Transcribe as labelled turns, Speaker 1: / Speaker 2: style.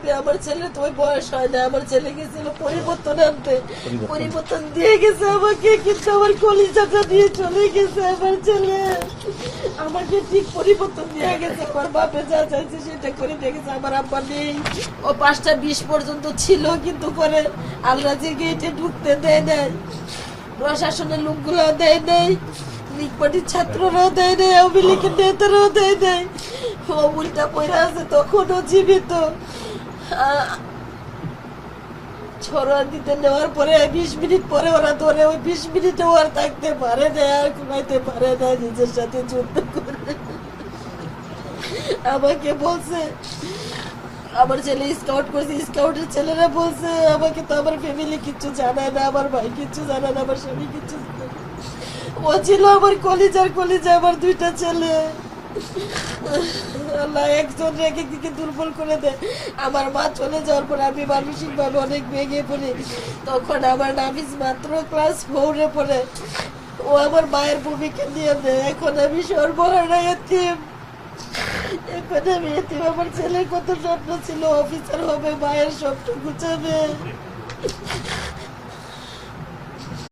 Speaker 1: থাকবে। আমার ছেলে তো ওই বয়স হয় না, আমার ছেলে গেছিল পরিবর্তন আনতে, পরিবর্তন দিয়ে গেছে আমাকে, কিন্তু আমার কলিজাটা দিয়ে চলে গেছে। আমার ছেলে আমাকে ঠিক পরিবর্তন দিয়ে গেছে, আমার বাপে যা চাইছে সেটা করে দিয়ে গেছে। আমার আব্বা নেই, ও 5টা 20 পর্যন্ত ছিল, কিন্তু পরে আলরাজি গেটে ঢুকতে দেয় নাই, প্রশাসনের লোকগুলো দেয় নাই, লীগ পার্টির ছাত্ররাও দেয় নাই, আওয়ামী লীগের নেতারাও দেয় নাই। ও উল্টা পড়ে আছে, তখনও জীবিত। ছড়া দিতে নেওয়ার পরে 20 মিনিট পরে ওরা ধরে, ওই 20 মিনিটে আর থাকতে পারে না, আর ঘুমাইতে পারে না, নিজের সাথে যুদ্ধ করে আমাকে বলছে, আমার ছেলে স্কাউট করছে, স্কাউটের ছেলেরা বলছে আমাকে তো আমার ফ্যামিলি কিচ্ছু জানায় না, আমার ভাই কিচ্ছু জানায় না, আমার স্বামী কিচ্ছু জানায় না। ও ছিল আমার কলিজার কলিজা, আমার 2টা ছেলে। আল্লাহ একজন এক একদিকে দুর্বল করে দেয়। আমার মা চলে যাওয়ার পর আমি মানসিক ভাবে অনেক ভেঙে পড়ি। তখন আমার নামিজ মাত্র ক্লাস 4-এ পড়ে, ও আমার মায়ের ভূমিকা নিয়ে নেয়। এখন আমি সর্বহারা এতিম, এখন আমি এতিম। আমার ছেলের কত স্বপ্ন ছিল, অফিসার হবে, মায়ের স্বপ্ন গুছাবে।